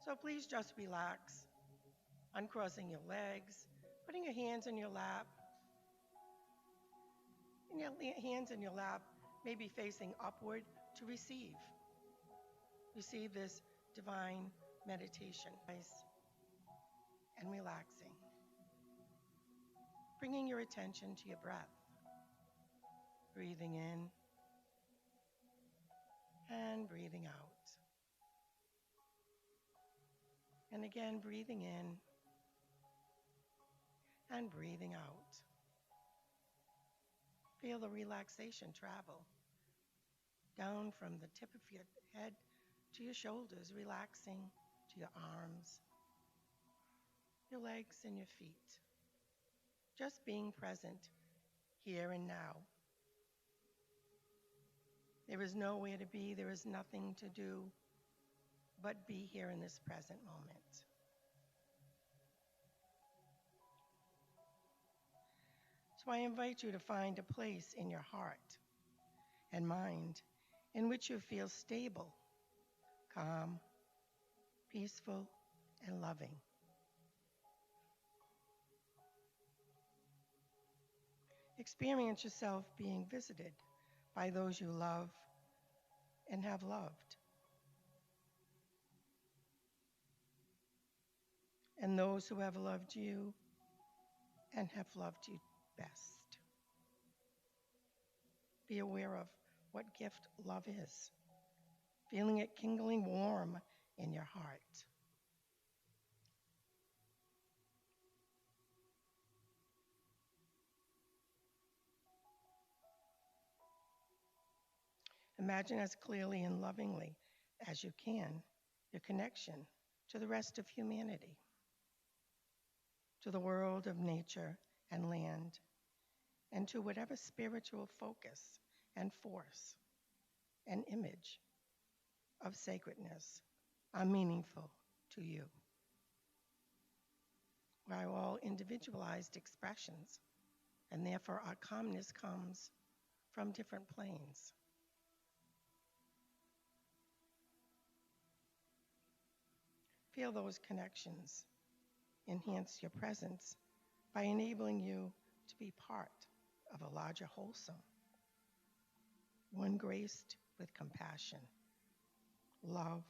So please just relax, uncrossing your legs, putting your hands in your lap, and your hands in your lap may be facing upward to receive. Receive this divine meditation. Nice and relaxing. Bringing your attention to your breath. Breathing in and breathing out. And again, breathing in and breathing out. Feel the relaxation travel down from the tip of your head to your shoulders, relaxing to your arms, your legs, and your feet. Just being present here and now. There is nowhere to be, there is nothing to do but be here in this present moment. So I invite you to find a place in your heart and mind in which you feel stable, calm, peaceful, and loving. Experience yourself being visited by those you love and have loved, and those who have loved you and have loved you best. Be aware of what gift love is, feeling it kindling warm in your heart. Imagine as clearly and lovingly as you can your connection to the rest of humanity, to the world of nature and land, and to whatever spiritual focus and force and image of sacredness are meaningful to you. We're all individualized expressions, and therefore our calmness comes from different planes. Feel those connections enhance your presence by enabling you to be part of a larger wholesome, one graced with compassion, love,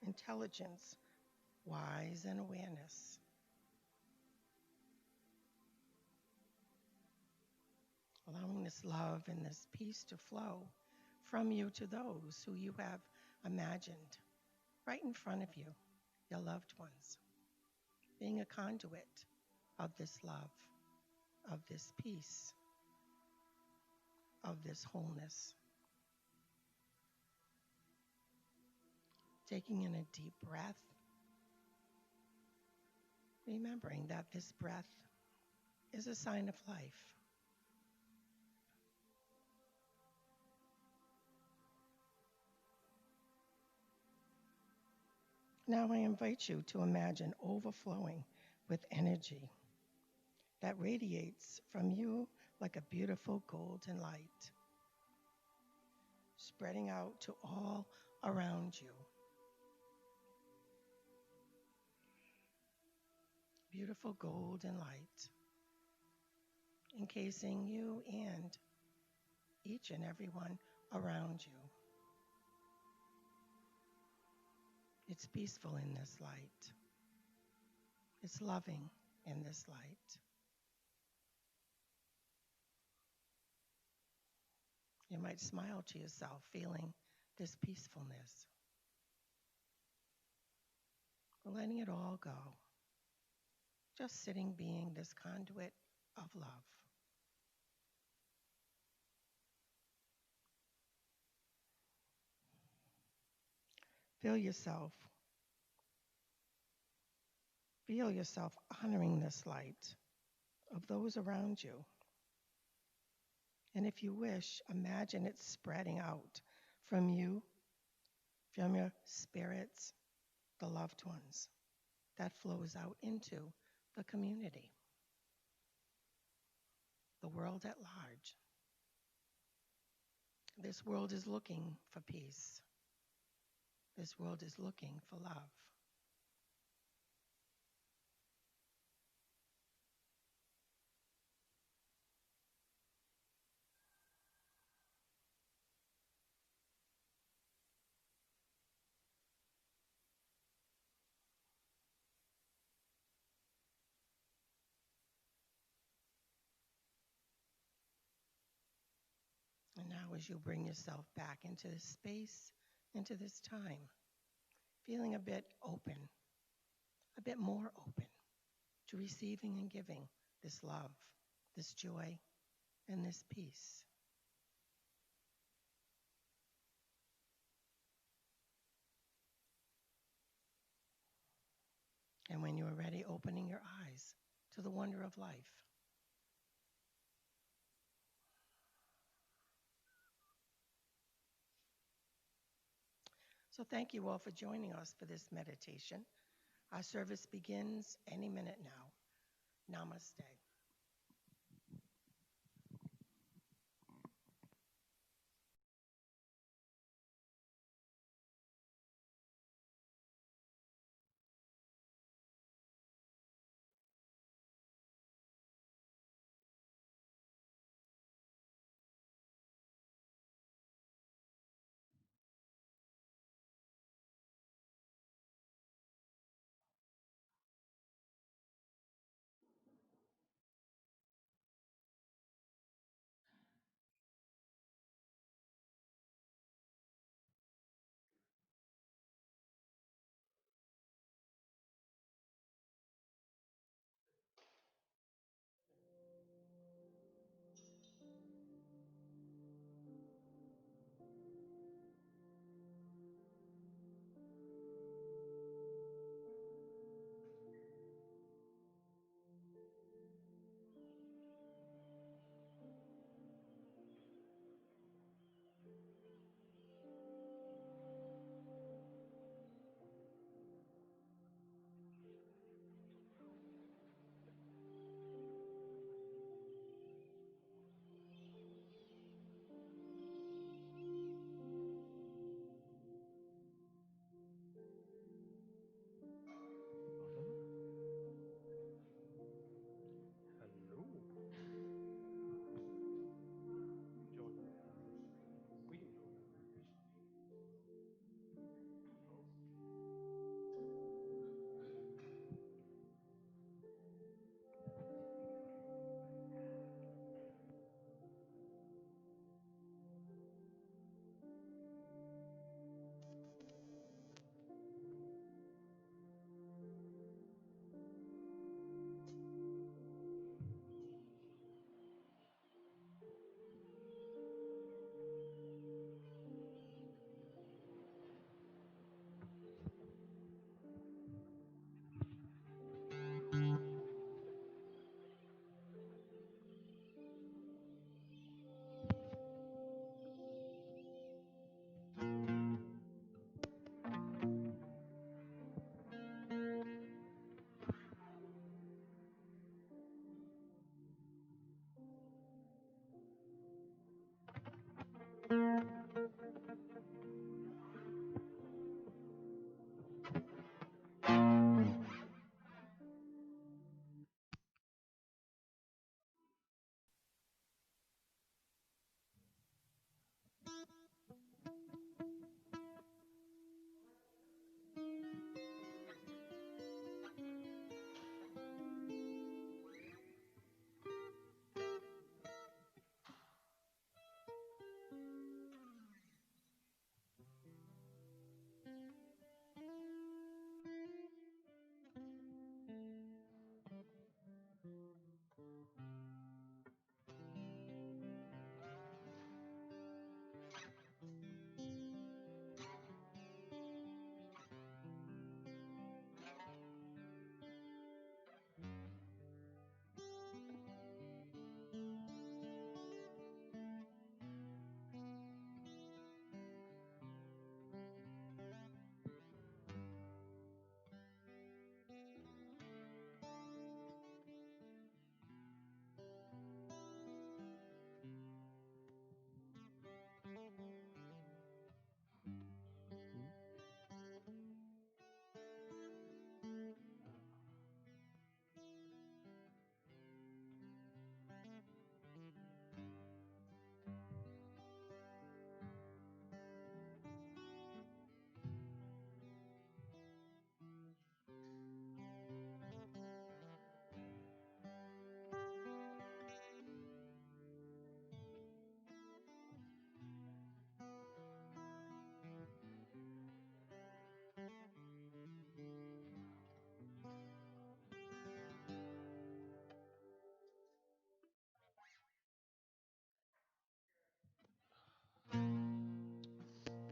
intelligence, wise, and awareness. Allowing this love and this peace to flow from you to those who you have imagined right in front of you, your loved ones. Being a conduit of this love, of this peace, of this wholeness. Taking in a deep breath, remembering that this breath is a sign of life. Now I invite you to imagine overflowing with energy that radiates from you like a beautiful golden light, spreading out to all around you. Beautiful golden light, encasing you and each and every one around you. It's peaceful in this light. It's loving in this light. You might smile to yourself, feeling this peacefulness. Letting it all go. Just sitting, being this conduit of love. Feel yourself honoring this light of those around you. And if you wish, imagine it spreading out from you, from your spirits, the loved ones, that flows out into the community, the world at large. This world is looking for peace. This world is looking for love. And now as you bring yourself back into this space, into this time, feeling a bit open, a bit more open to receiving and giving this love, this joy, and this peace. And when you are ready, opening your eyes to the wonder of life. So thank you all for joining us for this meditation. Our service begins any minute now. Namaste.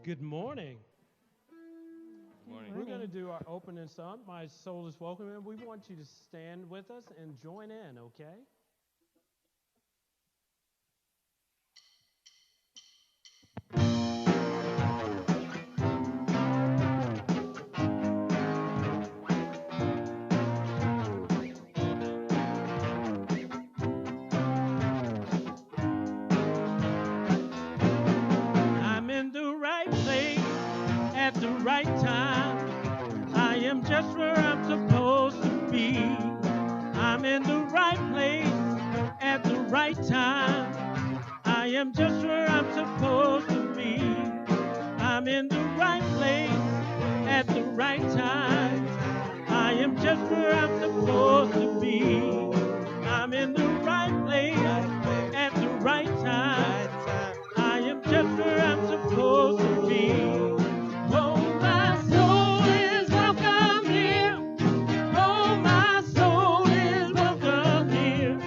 Good morning. Good morning. We're going to do our opening song, My Soul is Welcome, and we want you to stand with us and join in, okay? I'm in the right place at the right time. I am just where I'm supposed to be. I'm in the right place at the right time. I am just where I'm supposed to be. I'm in the right place at the right time. I am just where I'm supposed to be. I'm in the right place at the right time. I am just where I'm supposed to be. Oh, my soul is welcome here. Oh, my soul is welcome here.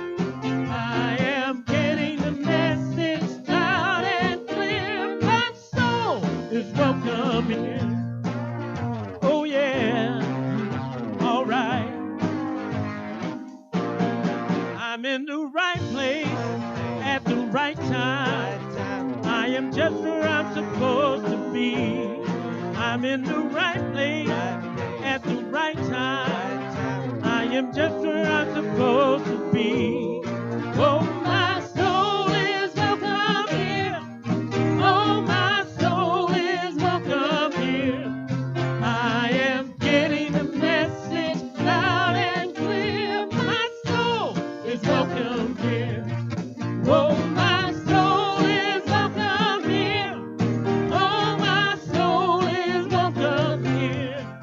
I am getting the message loud and clear. My soul is welcome here. Oh, yeah. All right. I'm in the right place at the right time. I am just where I'm supposed to be. I'm in the right place at the right time. I am just where I'm supposed to be. Oh, my soul is welcome here. Oh, my soul is welcome here. I am getting the message loud and clear. My soul is welcome here. Oh, my soul is welcome here. Oh, my soul is welcome here.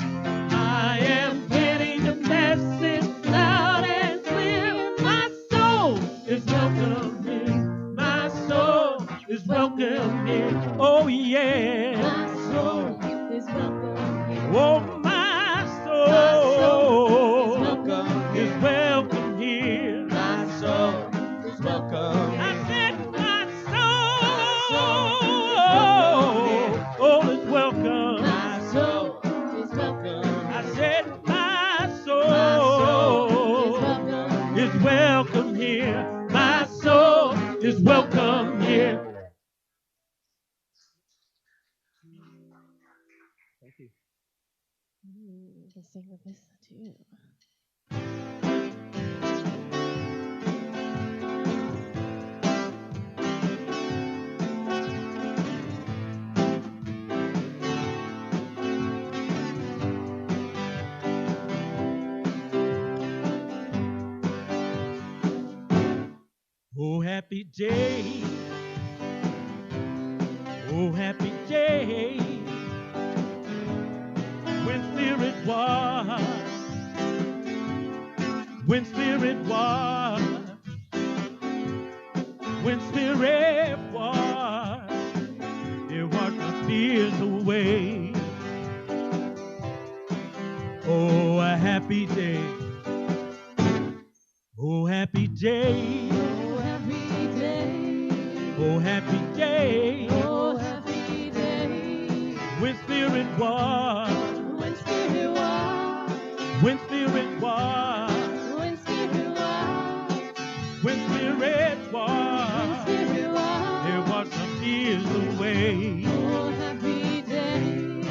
I am getting the message loud and clear. My soul is welcome here. My soul is welcome here. Oh, yeah. My soul is welcome here. Oh, my soul is welcome here. My soul is welcome. I said my soul is welcome. My soul is welcome. I said my soul is welcome. is welcome here. My soul is welcome here. Thank you. You can sing with this too. Oh, happy day. Oh, happy day. When spirit was. When spirit was. When spirit was. It washed my fears away. Oh, a happy day. Oh, happy day. Oh, happy day. Oh, happy day. Oh, happy day. When spirit was. When spirit was. When spirit was. When spirit was. When spirit was. When spirit was. It washed my fears away. Oh, happy day.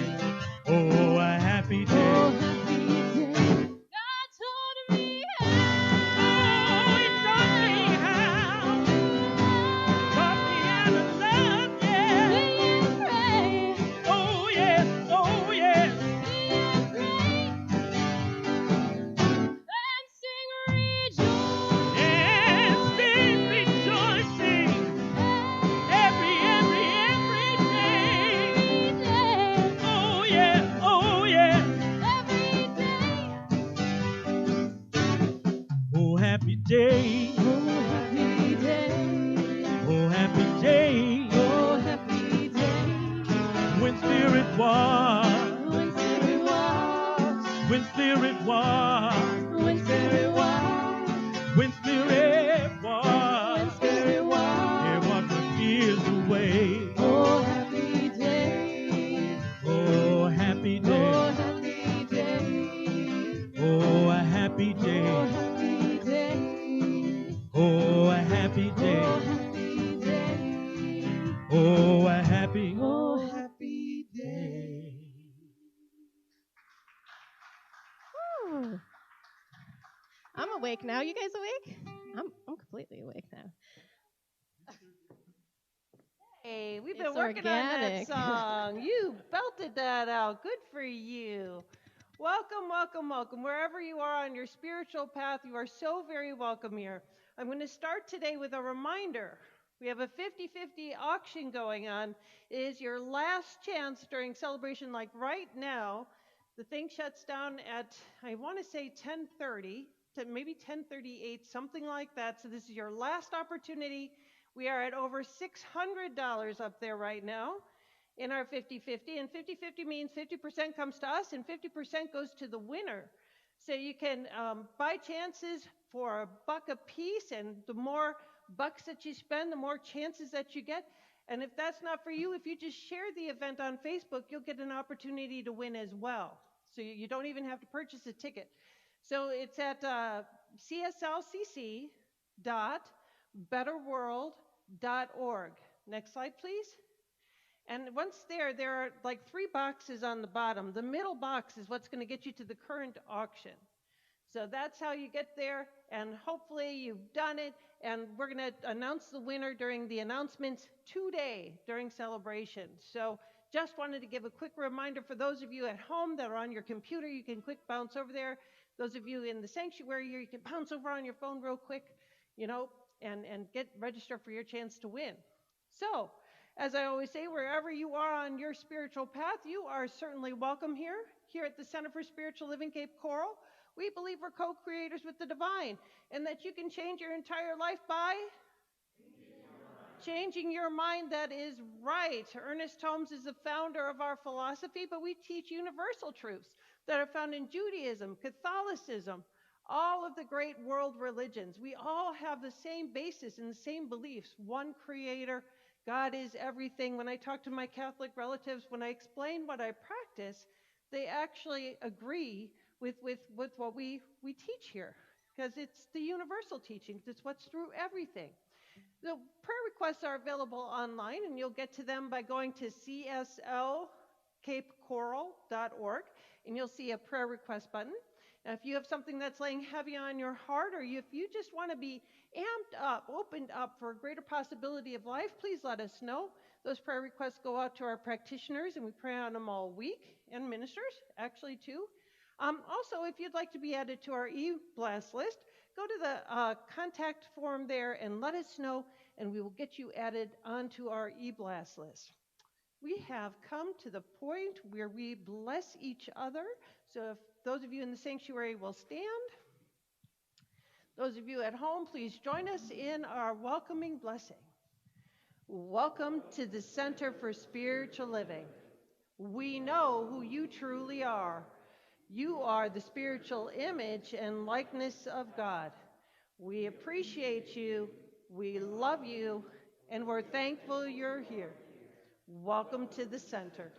Oh, a happy day. Oh, happy day. God told me Oh, he taught me how. Taught me how to love, yeah. sing and pray. Oh, yes, oh, yes. Sing and pray. And sing rejoice. And sing rejoicing every day. Every day. Oh, yeah, oh, yeah. Every day. Oh, happy day. Oh, happy day. Oh, happy day. Oh, happy day. When spirit was. When spirit was. When spirit was. When spirit was. When spirit When was. spirit was. It washed my fears away. Oh, happy day. happy day. Oh, a happy day. Oh, a happy day. Oh, a happy day. Woo. I'm awake now. You guys awake? I'm completely awake now. Hey, we've It's been working organic. on that song. You belted that out. Good for you. Welcome, welcome, welcome. Wherever you are on your spiritual path, you are so very welcome here. I'm going to start today with a reminder. We have a 50-50 auction going on. It is your last chance during celebration, like right now. The thing shuts down at, I want to say 10:30, to maybe 10:38, something like that. So this is your last opportunity. We are at over $600 up there right now in our 50-50. And 50-50 means 50% comes to us and 50% goes to the winner. So you can buy chances for $1 a piece, and the more bucks that you spend, the more chances that you get. And if that's not for you, if you just share the event on Facebook, you'll get an opportunity to win as well. So you don't even have to purchase a ticket. So it's at cslcc.betterworld.org. Next slide, please. And once there are like 3 boxes on the bottom. The middle box is what's going to get you to the current auction. So that's how you get there, and hopefully you've done it, and we're going to announce the winner during the announcements today during celebration. So just wanted to give a quick reminder for those of you at home that are on your computer, you can quick bounce over there. Those of you in the sanctuary here, you can bounce over on your phone real quick, and register for your chance to win. So, as I always say, wherever you are on your spiritual path, you are certainly welcome here. Here at the Center for Spiritual Living Cape Coral, we believe we're co-creators with the divine, and that you can change your entire life by changing your mind. That is right. Ernest Holmes is the founder of our philosophy, but we teach universal truths that are found in Judaism, Catholicism, all of the great world religions. We all have the same basis and the same beliefs. One creator, God is everything. When I talk to my Catholic relatives, when I explain what I practice, they actually agree with what we teach here, because it's the universal teachings. It's what's through everything. The prayer requests are available online, and you'll get to them by going to cslcapecoral.org, and you'll see a prayer request button. Now, if you have something that's laying heavy on your heart, or if you just want to be amped up, opened up for a greater possibility of life, please let us know. Those prayer requests go out to our practitioners, and we pray on them all week, and ministers, actually, too. Also, if you'd like to be added to our e-blast list, go to the contact form there and let us know, and we will get you added onto our e-blast list. We have come to the point where we bless each other. So if those of you in the sanctuary will stand. Those of you at home, please join us in our welcoming blessing. Welcome to the Center for Spiritual Living. We know who you truly are. You are the spiritual image and likeness of God. We appreciate you, we love you, and we're thankful you're here. Welcome to the center.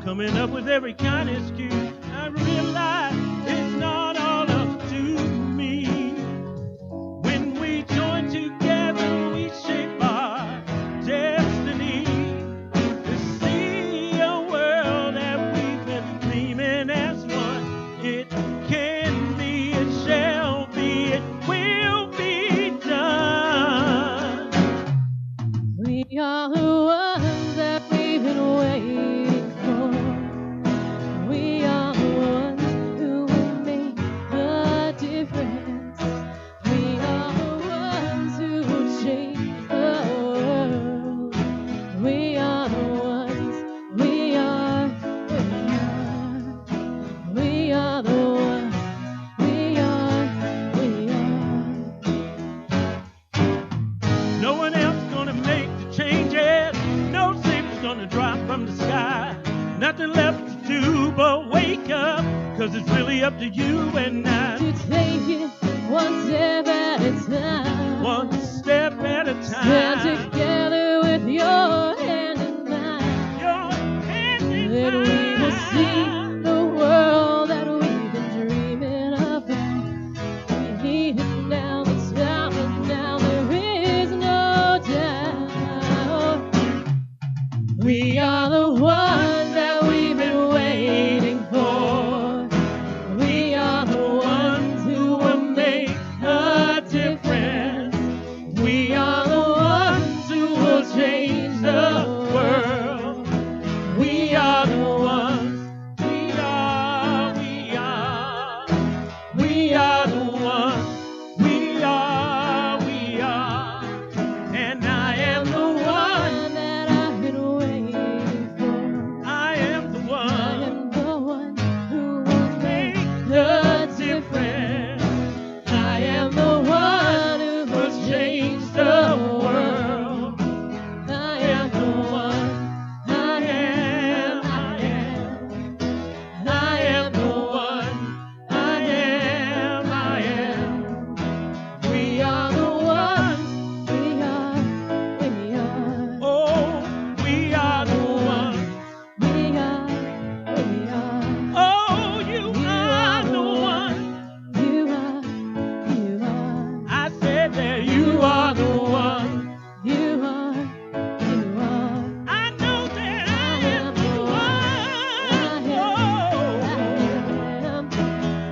Coming up with every kind of excuse. I realize it's not all up to me. nothing left to do but wake up, 'cause it's really up to you and I. To take it one step at a time. One step at a time. Stand together with your hand in mine. Your hand in Then we will mine. see the world that we've been dreaming of. We need it now, it's now, and now there is no doubt. We are the ones that we've been waiting for. We are the ones who will make a difference. We are the ones who will change the world. We are the ones. We are the ones. We are. And I am the one that I've been waiting for. I am the I one. am the one who will make the difference. I am the one who will change the world. I am the one. I am. I am the one. I am. We are the ones. We are. Oh, we are the ones. We are. Oh, you are the one. You are. I said that you are the one. You are. I know that I am the one. Oh,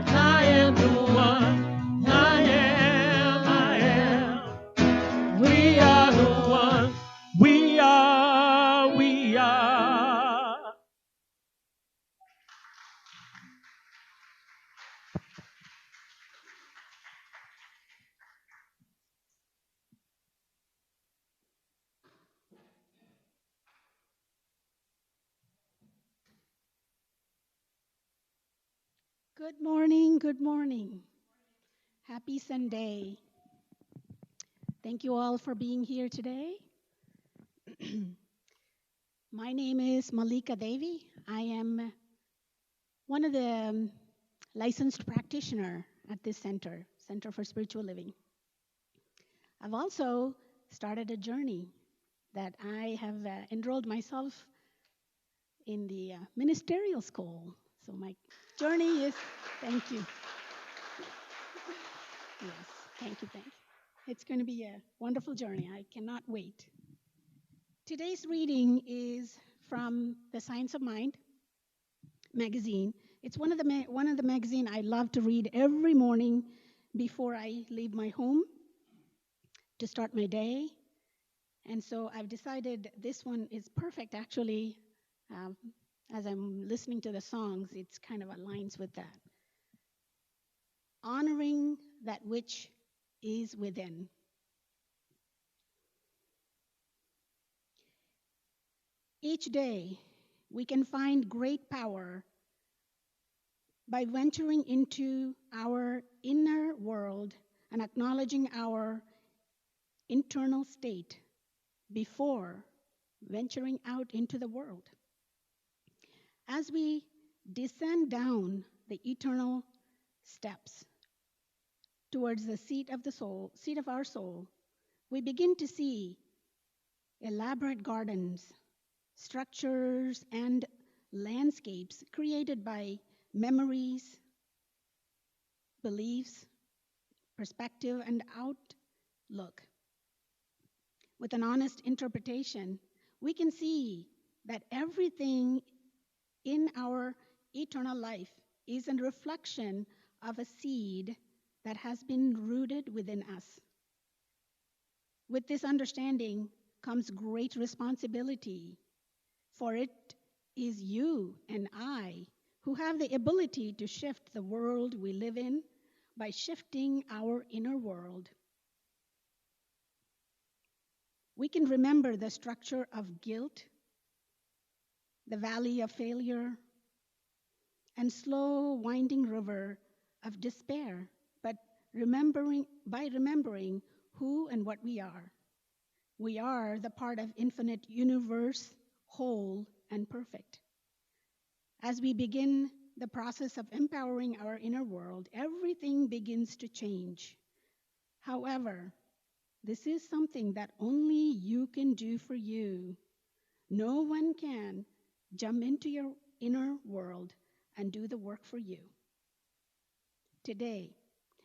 I am the one. I am. We are the ones. We are. Good morning, good morning. Happy Sunday. Thank you all for being here today. My name is Malika Devi. I am one of the licensed practitioner at this center, Center for Spiritual Living. I've also started a journey that I have enrolled myself in the ministerial school. So my journey is, thank you. Yes, thank you. It's going to be a wonderful journey. I cannot wait. Today's reading is from the Science of Mind magazine. It's one of the magazine I love to read every morning before I leave my home to start my day. And so I've decided this one is perfect, actually. As I'm listening to the songs, it's kind of aligns with that. Honoring that which is within. Each day, we can find great power by venturing into our inner world and acknowledging our internal state before venturing out into the world. As we descend down the eternal steps towards the seat of our soul, we begin to see elaborate gardens, structures, and landscapes created by memories, beliefs, perspective, and outlook. With an honest interpretation, we can see that everything in our eternal life is a reflection of a seed that has been rooted within us. With this understanding comes great responsibility, for it is you and I who have the ability to shift the world we live in by shifting our inner world. We can remember the structure of guilt, the valley of failure, and slow winding river of despair, but by remembering who and what we are. We are the part of infinite universe, whole and perfect. As we begin the process of empowering our inner world, everything begins to change. However, this is something that only you can do for you. No one can jump into your inner world and do the work for you. Today,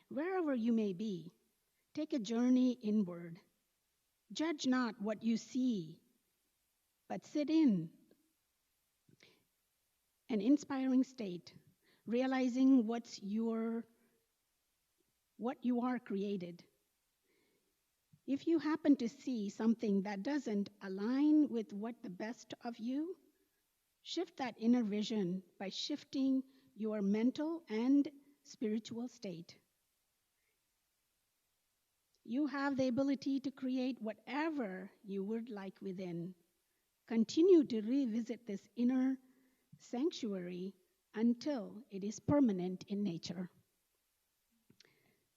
wherever you may be, take a journey inward. Judge not what you see, but sit in an inspiring state, realizing what you are created. If you happen to see something that doesn't align with what the best of you, shift that inner vision by shifting your mental and spiritual state. You have the ability to create whatever you would like within. Continue to revisit this inner sanctuary until it is permanent in nature.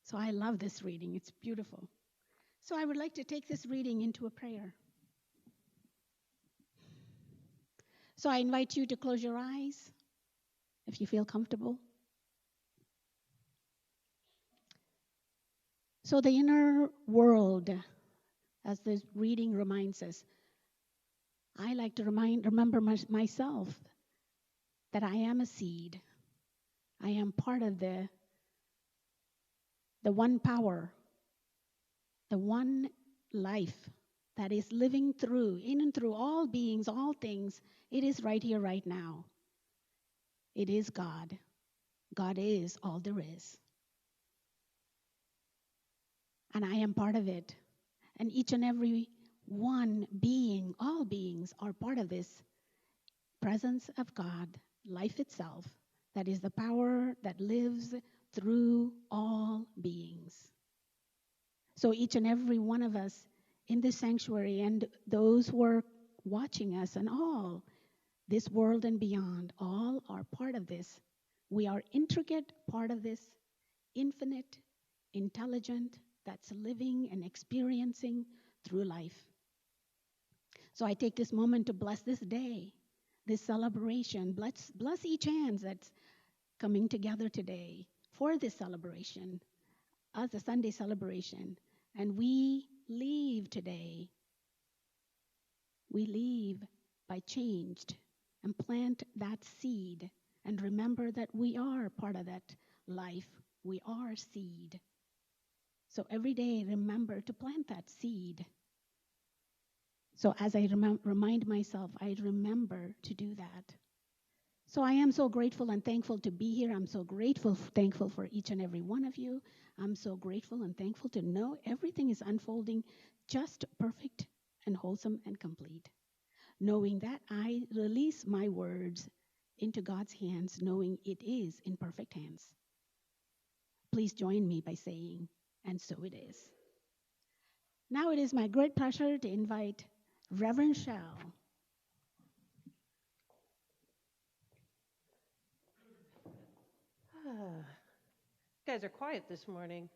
So I love this reading. It's beautiful. So I would like to take this reading into a prayer. So I invite you to close your eyes if you feel comfortable. So the inner world, as this reading reminds us, I like to remember myself that I am a seed. I am part of the one power, the one life that is living through, in and through all beings, all things. It is right here, right now. It is God. God is all there is. And I am part of it. And each and every one being, all beings are part of this presence of God, life itself, that is the power that lives through all beings. So each and every one of us in this sanctuary and those who are watching us and all, this world and beyond, all are part of this. We are intricate part of this infinite, intelligent, that's living and experiencing through life. So I take this moment to bless this day, this celebration. Bless each hand that's coming together today for this celebration, as a Sunday celebration. And we leave today. We leave by changed and plant that seed and remember that we are part of that life. We are seed. So every day, remember to plant that seed. So as I remind myself, I remember to do that. So I am so grateful and thankful to be here. I'm so grateful, thankful for each and every one of you. I'm so grateful and thankful to know everything is unfolding just perfect and wholesome and complete. Knowing that I release my words into God's hands, knowing it is in perfect hands. Please join me by saying, and so it is. Now it is my great pleasure to invite Reverend Shell. You guys are quiet this morning.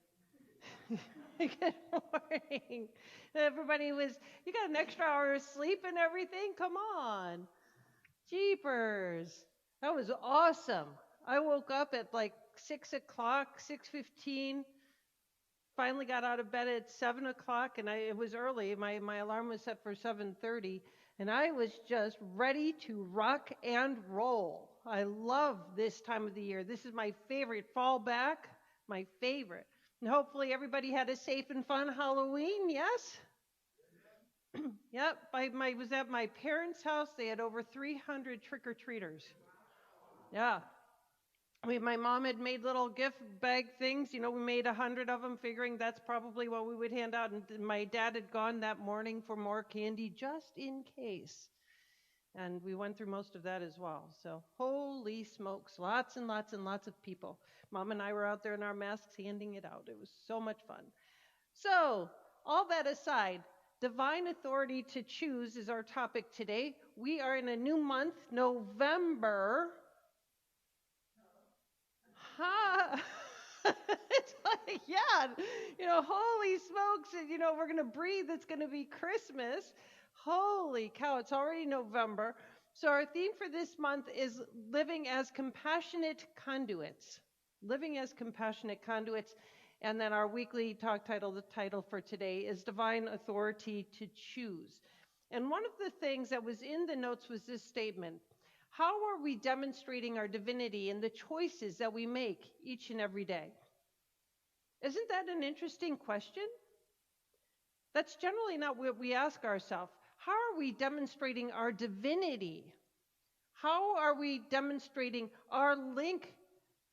Good morning. Everybody you got an extra hour of sleep and everything? Come on. Jeepers. That was awesome. I woke up at like 6 o'clock, 6:15. Finally got out of bed at 7 o'clock, and it was early. My alarm was set for 7:30, and I was just ready to rock and roll. I love this time of the year. This is my favorite. Fall back, my favorite. And hopefully everybody had a safe and fun Halloween, yes? Yep, I was at my parents' house. They had over 300 trick-or-treaters. Yeah. My mom had made little gift bag things. We made 100 of them, figuring that's probably what we would hand out. And my dad had gone that morning for more candy just in case. And we went through most of that as well. So holy smokes, lots and lots and lots of people. Mom and I were out there in our masks handing it out. It was so much fun. So all that aside, divine authority to choose is our topic today. We are in a new month, November. It's like, yeah, holy smokes, we're going to breathe. It's going to be Christmas. Holy cow, it's already November. So our theme for this month is living as compassionate conduits. Living as compassionate conduits. And then our weekly talk title, the title for today is Divine Authority to Choose. And one of the things that was in the notes was this statement: how are we demonstrating our divinity in the choices that we make each and every day? Isn't that an interesting question? That's generally not what we ask ourselves. How are we demonstrating our divinity? How are we demonstrating our link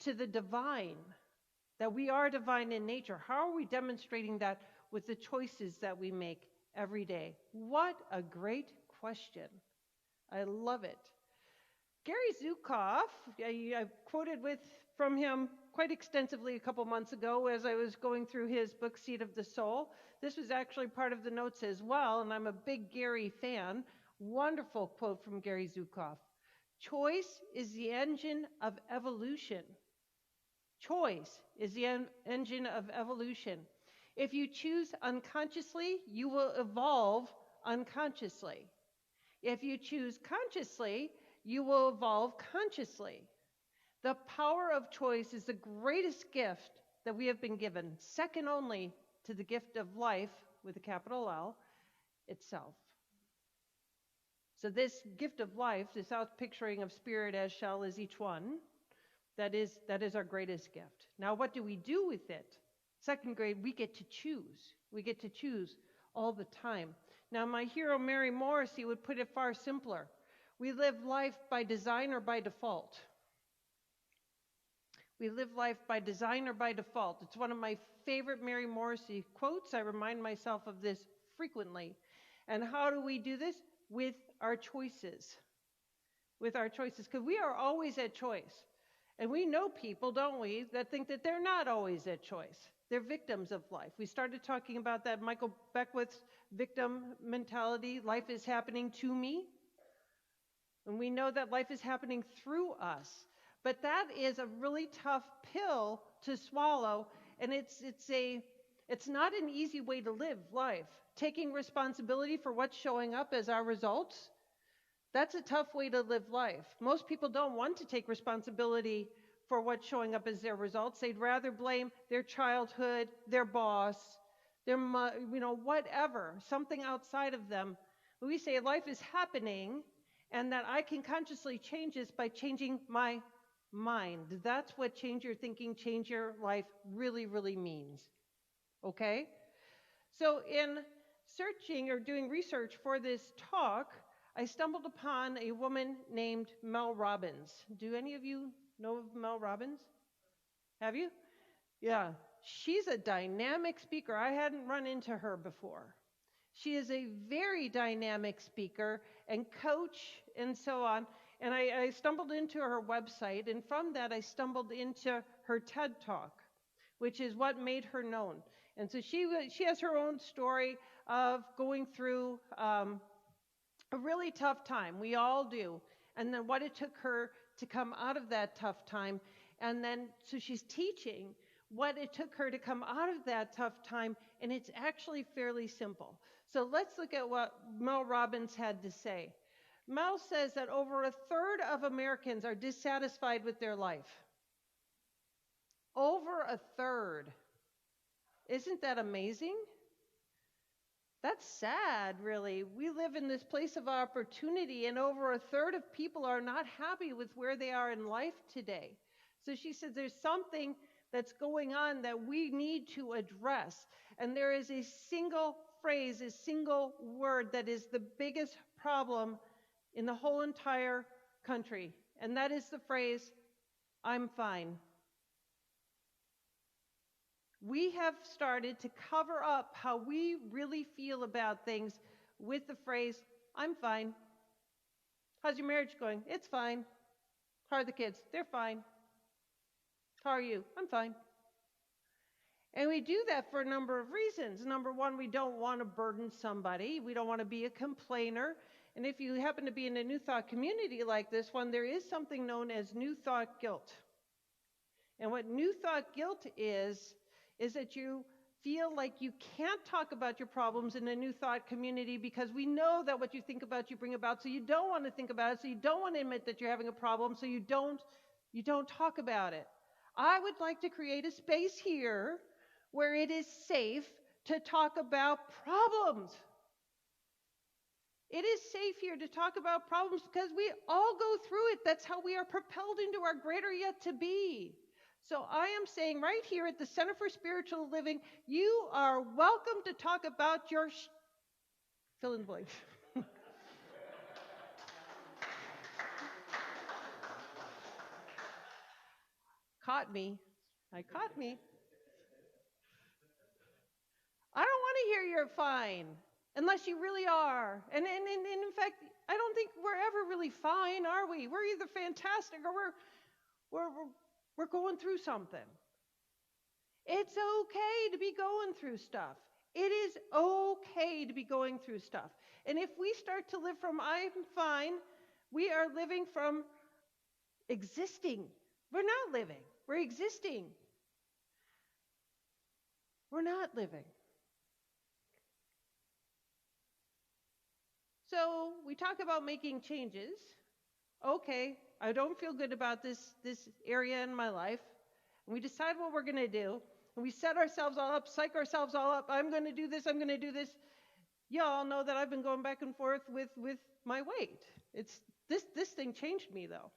to the divine, that we are divine in nature? How are we demonstrating that with the choices that we make every day? What a great question. I love it. Gary Zukav, I quoted from him quite extensively a couple months ago as I was going through his book, Seed of the Soul. This was actually part of the notes as well, and I'm a big Gary fan. Wonderful quote from Gary Zukav. Choice is the engine of evolution. Choice is the engine of evolution. If you choose unconsciously, you will evolve unconsciously. If you choose consciously, you will evolve consciously. The power of choice is the greatest gift that we have been given, second only to the gift of life, with a capital L, itself. So this gift of life, this outpicturing of spirit as shell is each one, that is our greatest gift. Now, what do we do with it? Second grade, we get to choose. We get to choose all the time. Now, my hero, Mary Morrissey, would put it far simpler. We live life by design or by default. We live life by design or by default. It's one of my favorite Mary Morrissey quotes. I remind myself of this frequently. And how do we do this? With our choices. With our choices. Because we are always at choice. And we know people, don't we, that think that they're not always at choice. They're victims of life. We started talking about that Michael Beckwith's victim mentality. Life is happening to me. And we know that life is happening through us. But that is a really tough pill to swallow. And it's not an easy way to live life. Taking responsibility for what's showing up as our results, that's a tough way to live life. Most people don't want to take responsibility for what's showing up as their results. They'd rather blame their childhood, their boss, their whatever, something outside of them. We say life is happening and that I can consciously change this by changing my mind. That's what change your thinking, change your life really, really means. Okay? So in searching or doing research for this talk, I stumbled upon a woman named Mel Robbins. Do any of you know of Mel Robbins? Have you? Yeah. She's a dynamic speaker. I hadn't run into her before. She is a very dynamic speaker and coach and so on. And I stumbled into her website, and from that I stumbled into her TED Talk, which is what made her known. And so she has her own story of going through a really tough time. We all do. And then what it took her to come out of that tough time. And then, so she's teaching what it took her to come out of that tough time, and it's actually fairly simple. So let's look at what Mel Robbins had to say. Mel says that over a third of Americans are dissatisfied with their life. Over a third. Isn't that amazing? That's sad, really. We live in this place of opportunity, and over a third of people are not happy with where they are in life today. So she says there's something that's going on that we need to address. And there is a single phrase, a single word that is the biggest problem in the whole entire country. And that is the phrase, I'm fine. We have started to cover up how we really feel about things with the phrase, I'm fine. How's your marriage going? It's fine. How are the kids? They're fine. How are you? I'm fine. And we do that for a number of reasons. Number one, we don't want to burden somebody. We don't want to be a complainer. And if you happen to be in a New Thought community like this one, there is something known as New Thought guilt. And what New Thought guilt is that you feel like you can't talk about your problems in a New Thought community because we know that what you think about you bring about, so you don't want to think about it, so you don't want to admit that you're having a problem, so you don't talk about it. I would like to create a space here where it is safe to talk about problems. It is safe here to talk about problems because we all go through it. That's how we are propelled into our greater yet to be. So I am saying right here at the Center for Spiritual Living, you are welcome to talk about your fill in the blank. Caught me. Caught me. I don't want to hear you're fine unless you really are. And in fact, I don't think we're ever really fine, are we? We're either fantastic or we're going through something. It's okay to be going through stuff. It is okay to be going through stuff. And if we start to live from I'm fine, we are living from existing. We're not living. We're existing. We're not living. So we talk about making changes. Okay, I don't feel good about this area in my life. And we decide what we're going to do. And we set ourselves all up, psych ourselves all up. I'm going to do this. I'm going to do this. Y'all know that I've been going back and forth with my weight. It's this thing changed me, though.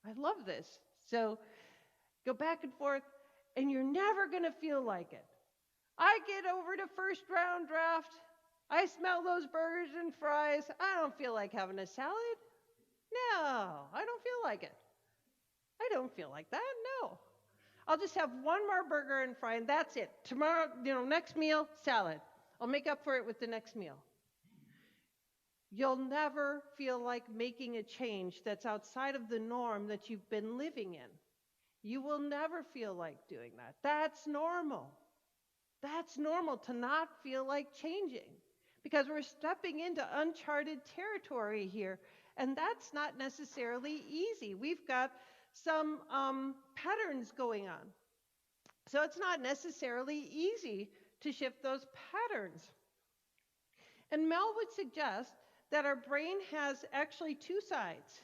I love this. So go back and forth, and you're never going to feel like it. I get over to first round draft. I smell those burgers and fries. I don't feel like having a salad. No, I don't feel like it. I don't feel like that. No. I'll just have one more burger and fry, and that's it. Tomorrow, next meal, salad. I'll make up for it with the next meal. You'll never feel like making a change that's outside of the norm that you've been living in. You will never feel like doing that. That's normal. That's normal to not feel like changing because we're stepping into uncharted territory here, and that's not necessarily easy. We've got some patterns going on. So it's not necessarily easy to shift those patterns. And Mel would suggest that our brain has actually two sides,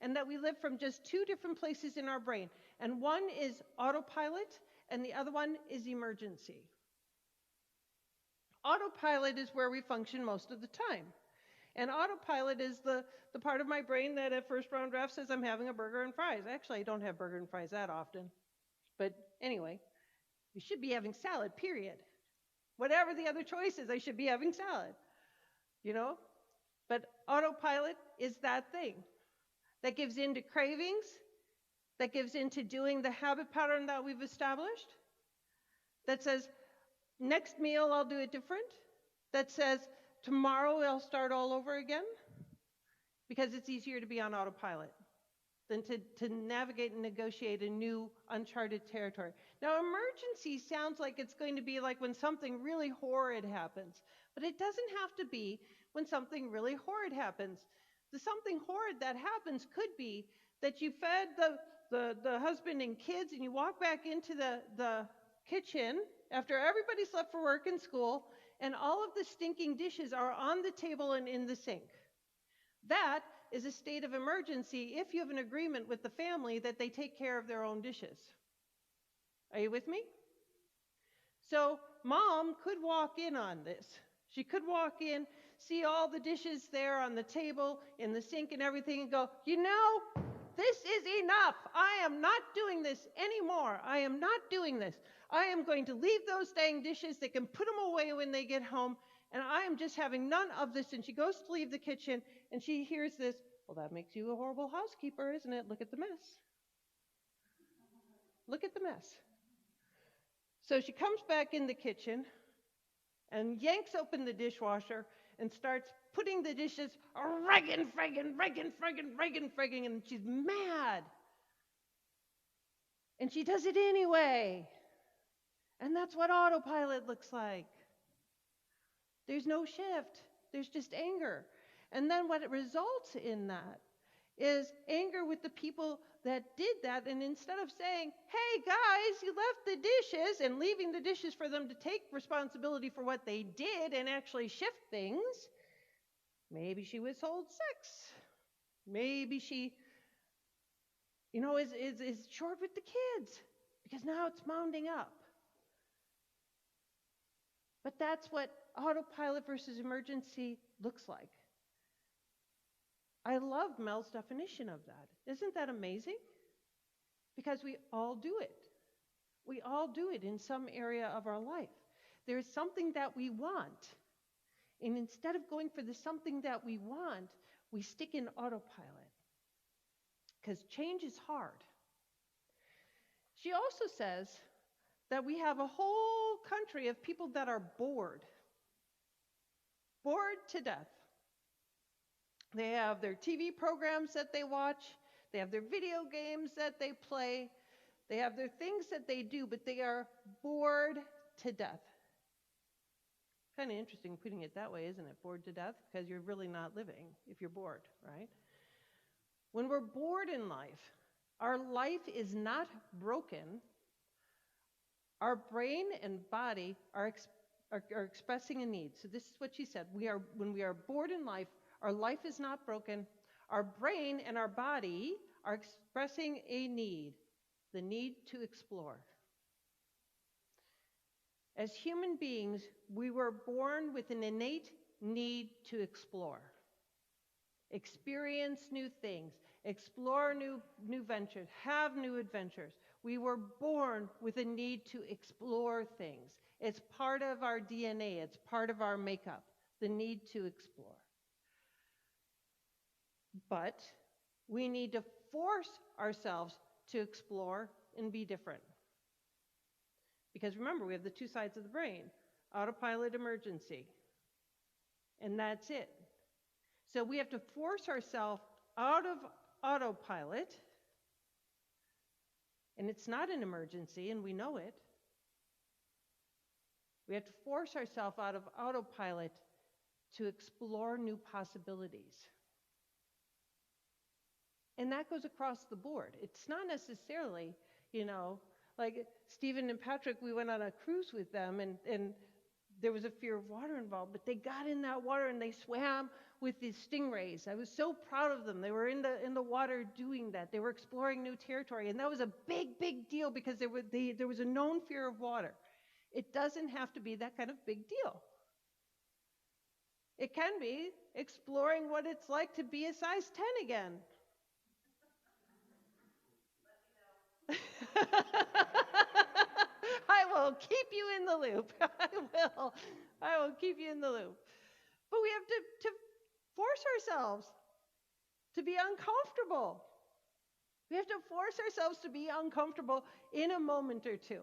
and that we live from just two different places in our brain. And one is autopilot, and the other one is emergency. Autopilot is where we function most of the time. And autopilot is the part of my brain that at first round draft says I'm having a burger and fries. Actually, I don't have burger and fries that often. But anyway, we should be having salad, period. Whatever the other choice is, I should be having salad. But autopilot is that thing that gives in to cravings, that gives in to doing the habit pattern that we've established, that says, next meal I'll do it different, that says, tomorrow I'll start all over again, because it's easier to be on autopilot than to navigate and negotiate a new uncharted territory. Now, emergency sounds like it's going to be like when something really horrid happens, but it doesn't have to be when something really horrid happens. The something horrid that happens could be that you fed the husband and kids and you walk back into the kitchen after everybody's left for work and school, and all of the stinking dishes are on the table and in the sink. That is a state of emergency if you have an agreement with the family that they take care of their own dishes. Are you with me? So mom could walk in on this. She could walk in, see all the dishes there on the table, in the sink and everything, and go, this is enough. I am not doing this anymore. I am not doing this. I am going to leave those dang dishes. They can put them away when they get home, and I am just having none of this. And she goes to leave the kitchen, and she hears this, well, that makes you a horrible housekeeper, isn't it? Look at the mess. Look at the mess. So she comes back in the kitchen and yanks open the dishwasher and starts putting the dishes, friggin', and she's mad. And she does it anyway. And that's what autopilot looks like. There's no shift. There's just anger. And then what it results in that is anger with the people that did that. And instead of saying, hey guys, you left the dishes, and leaving the dishes for them to take responsibility for what they did and actually shift things, maybe she withholds sex. Maybe she, is short with the kids because now it's mounding up. But that's what autopilot versus emergency looks like. I love Mel's definition of that. Isn't that amazing? Because we all do it. We all do it in some area of our life. There's something that we want. And instead of going for the something that we want, we stick in autopilot. Because change is hard. She also says that we have a whole country of people that are bored to death. They have their TV programs that they watch. They have their video games that they play. They have their things that they do, but they are bored to death. Kind of interesting putting it that way, isn't it? Bored to death? Because you're really not living if you're bored, right? When we're bored in life, our life is not broken. Our brain and body are expressing a need. So this is what she said. When we are bored in life, our life is not broken. Our brain and our body are expressing a need, the need to explore. As human beings, we were born with an innate need to explore, experience new things, explore new ventures, have new adventures. We were born with a need to explore things. It's part of our DNA. It's part of our makeup, the need to explore. But we need to force ourselves to explore and be different. Because remember, we have the two sides of the brain, autopilot, emergency. And that's it. So we have to force ourselves out of autopilot. And it's not an emergency, and we know it. We have to force ourselves out of autopilot to explore new possibilities. And that goes across the board. It's not necessarily, like Stephen and Patrick, we went on a cruise with them, and there was a fear of water involved, but they got in that water and they swam with these stingrays. I was so proud of them. They were in the water doing that. They were exploring new territory, and that was a big deal because there was a known fear of water. It doesn't have to be that kind of big deal. It can be exploring what it's like to be a size 10 again. I will keep you in the loop. I will keep you in the loop. But we have to force ourselves to be uncomfortable. We have to force ourselves to be uncomfortable in a moment or two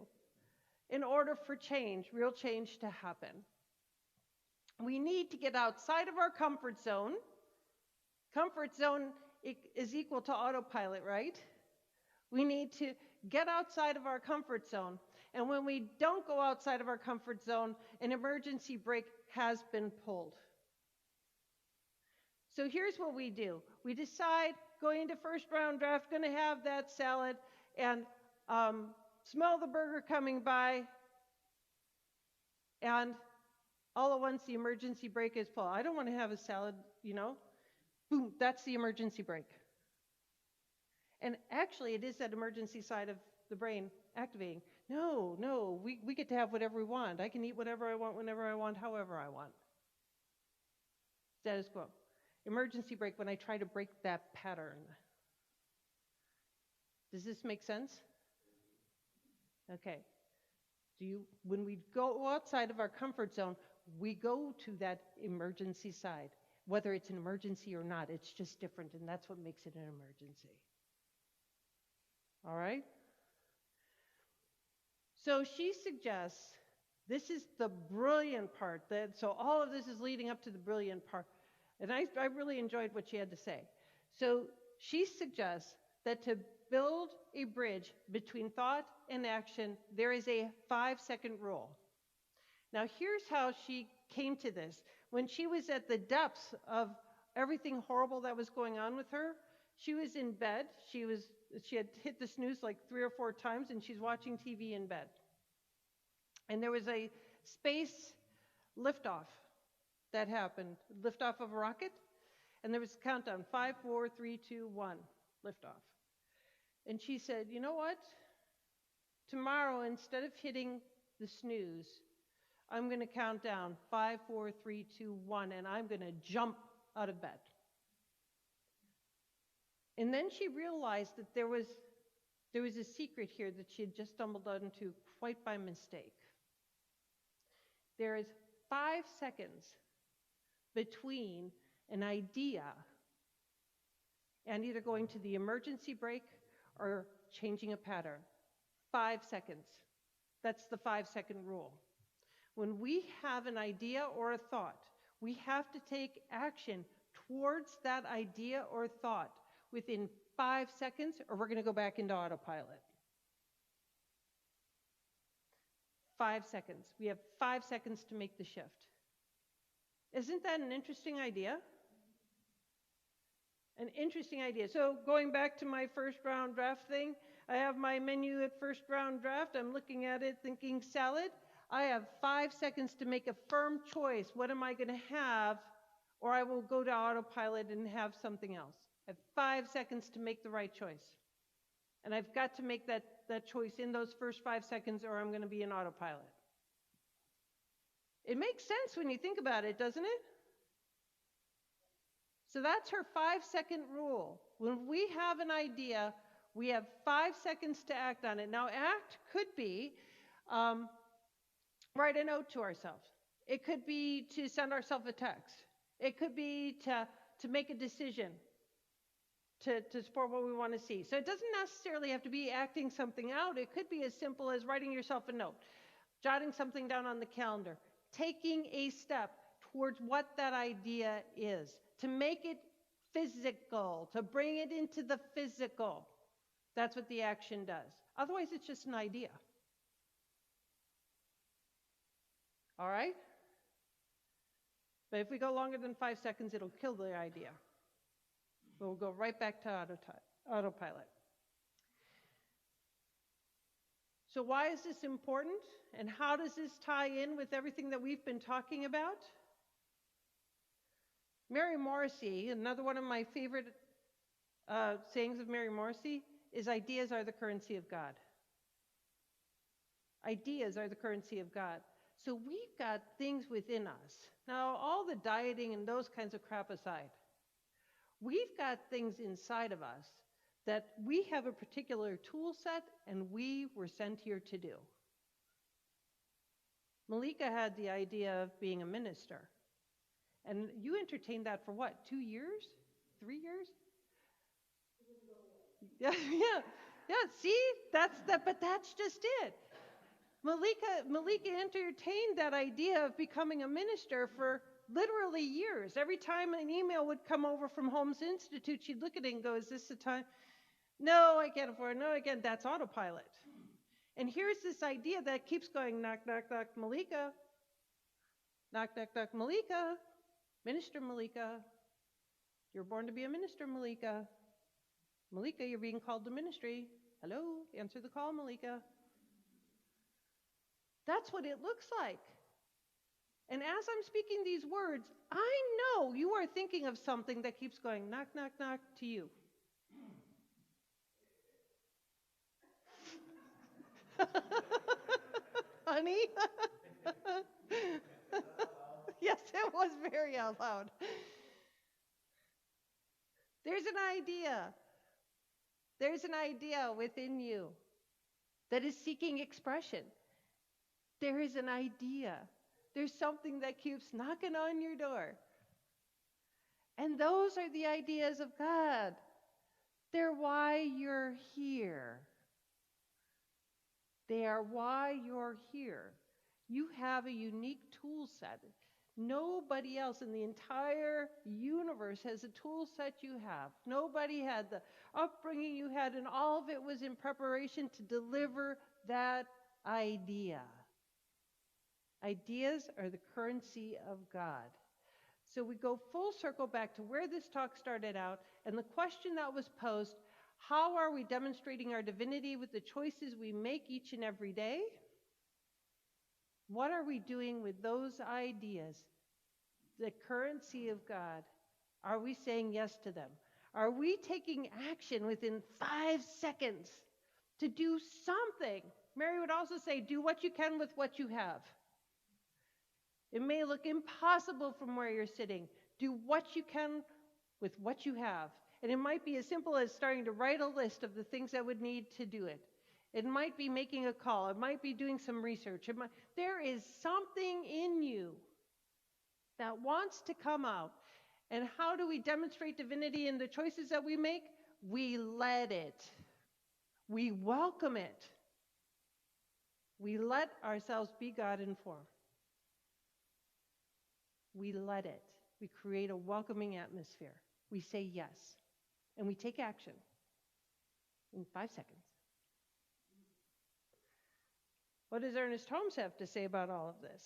in order for change, real change, to happen. We need to get outside of our comfort zone. Comfort zone is equal to autopilot, right? We need to get outside of our comfort zone. And when we don't go outside of our comfort zone, an emergency brake has been pulled. So here's what we do. We decide, going into first round draft, going to have that salad, and smell the burger coming by, and all at once the emergency brake is pulled. I don't want to have a salad, Boom, that's the emergency brake. And actually, it is that emergency side of the brain activating. No, we get to have whatever we want. I can eat whatever I want, whenever I want, however I want. Status quo. Emergency brake when I try to break that pattern. Does this make sense? Okay. When we go outside of our comfort zone, we go to that emergency side. Whether it's an emergency or not, it's just different, and that's what makes it an emergency. All right? So she suggests, this is the brilliant part. So all of this is leading up to the brilliant part. And I really enjoyed what she had to say. So she suggests that to build a bridge between thought and action, there is a 5-second rule. Now here's how she came to this. When she was at the depths of everything horrible that was going on with her, She was in bed. She had hit the snooze like 3 or 4 times, and she's watching TV in bed. And there was a space liftoff that happened, liftoff of a rocket, and there was a countdown, 5, 4, 3, 2, 1, liftoff. And she said, you know what? Tomorrow, instead of hitting the snooze, I'm going to count down 5, 4, 3, 2, 1, and I'm going to jump out of bed. And then she realized that there was a secret here that she had just stumbled into quite by mistake. There is 5 seconds between an idea and either going to the emergency brake or changing a pattern. 5 seconds. That's the 5-second rule. When we have an idea or a thought, we have to take action towards that idea or thought within 5 seconds, or we're going to go back into autopilot. 5 seconds. We have 5 seconds to make the shift. Isn't that an interesting idea? An interesting idea. So going back to my first round draft thing, I have my menu at first round draft. I'm looking at it thinking salad. I have 5 seconds to make a firm choice. What am I going to have? Or I will go to autopilot and have something else. I have 5 seconds to make the right choice. And I've got to make that choice in those first 5 seconds, or I'm going to be in autopilot. It makes sense when you think about it, doesn't it? So that's her 5-second rule. When we have an idea, we have 5 seconds to act on it. Now, act could be write a note to ourselves. It could be to send ourselves a text. It could be to make a decision to support what we want to see. So it doesn't necessarily have to be acting something out. It could be as simple as writing yourself a note, jotting something down on the calendar, taking a step towards what that idea is, to make it physical, to bring it into the physical. That's what the action does. Otherwise, it's just an idea. All right? But if we go longer than 5 seconds, it'll kill the idea. We'll go right back to autopilot. So why is this important? And how does this tie in with everything that we've been talking about? Mary Morrissey, another one of my favorite sayings of Mary Morrissey, is ideas are the currency of God. Ideas are the currency of God. So we've got things within us. Now, all the dieting and those kinds of crap aside, we've got things inside of us that we have a particular tool set and we were sent here to do. Malika had the idea of being a minister. And you entertained that for what, 2 years? 3 years? Yeah, see? But that's just it. Malika entertained that idea of becoming a minister for literally years. Every time an email would come over from Holmes Institute, she'd look at it and go, is this the time? No, I can't afford it. No, again, that's autopilot. And here's this idea that keeps going, knock, knock, knock, Malika. Knock, knock, knock, Malika. Minister Malika. You're born to be a minister, Malika. Malika, you're being called to ministry. Hello, answer the call, Malika. That's what it looks like. And as I'm speaking these words, I know you are thinking of something that keeps going knock, knock, knock to you. Honey? Yes, it was very out loud. There's an idea. There's an idea within you that is seeking expression. There is an idea. There's something that keeps knocking on your door. And those are the ideas of God. They're why you're here. They are why you're here. You have a unique tool set. Nobody else in the entire universe has a tool set you have. Nobody had the upbringing you had, and all of it was in preparation to deliver that idea. Ideas are the currency of God. So we go full circle back to where this talk started out, and the question that was posed, how are we demonstrating our divinity with the choices we make each and every day? What are we doing with those ideas? The currency of God. Are we saying yes to them? Are we taking action within 5 seconds to do something? Mary would also say, do what you can with what you have. It may look impossible from where you're sitting. Do what you can with what you have. And it might be as simple as starting to write a list of the things that would need to do it. It might be making a call. It might be doing some research. There is something in you that wants to come out. And how do we demonstrate divinity in the choices that we make? We let it. We welcome it. We let ourselves be God in form. We let it. We create a welcoming atmosphere. We say yes. And we take action in 5 seconds. What does Ernest Holmes have to say about all of this?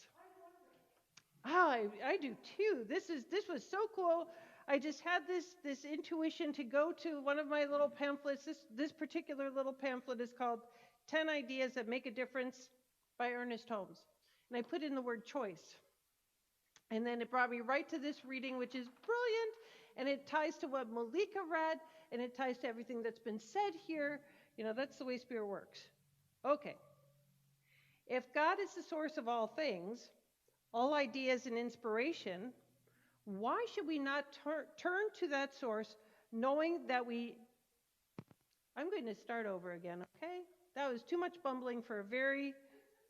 Oh, I do too. This was so cool. I just had this intuition to go to one of my little pamphlets. This particular little pamphlet is called 10 Ideas That Make a Difference by Ernest Holmes. And I put in the word choice. And then it brought me right to this reading, which is brilliant. And it ties to what Malika read, and it ties to everything that's been said here. You know, that's the way Spirit works. Okay. If God is the source of all things, all ideas and inspiration, why should we not turn to that source knowing that I'm going to start over again, okay? That was too much bumbling for a very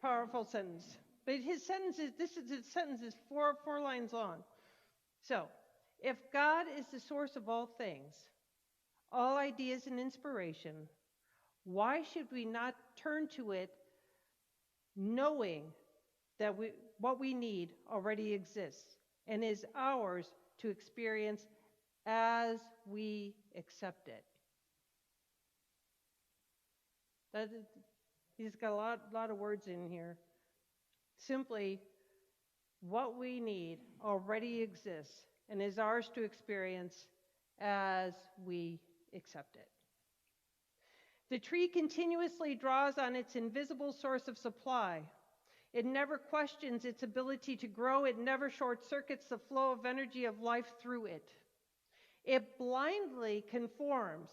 powerful sentence. But his sentence is four lines long. So, if God is the source of all things, all ideas and inspiration, why should we not turn to it knowing that what we need already exists and is ours to experience as we accept it? He's got a lot of words in here. Simply, what we need already exists and is ours to experience as we accept it. The tree continuously draws on its invisible source of supply. It never questions its ability to grow. It never short-circuits the flow of energy of life through it. It blindly conforms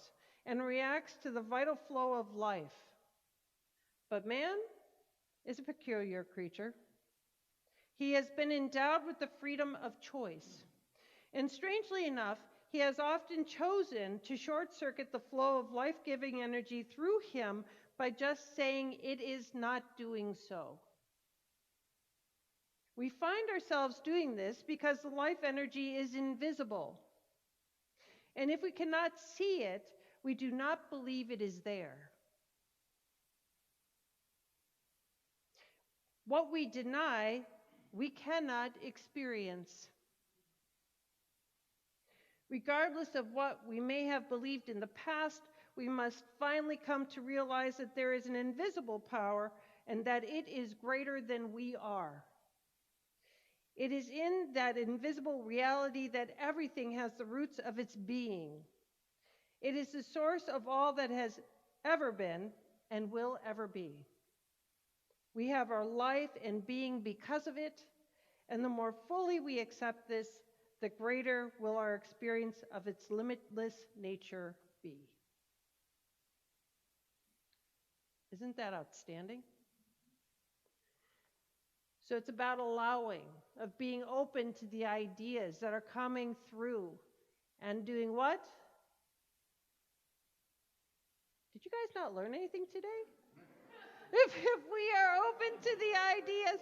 and reacts to the vital flow of life. But man is a peculiar creature. He has been endowed with the freedom of choice. And strangely enough, he has often chosen to short-circuit the flow of life-giving energy through him by just saying it is not doing so. We find ourselves doing this because the life energy is invisible. And if we cannot see it, we do not believe it is there. What we deny, we cannot experience. Regardless of what we may have believed in the past, we must finally come to realize that there is an invisible power and that it is greater than we are. It is in that invisible reality that everything has the roots of its being. It is the source of all that has ever been and will ever be. We have our life and being because of it, and the more fully we accept this, the greater will our experience of its limitless nature be. Isn't that outstanding? So it's about allowing, of being open to the ideas that are coming through, and doing what? Did you guys not learn anything today? If we are open to the ideas,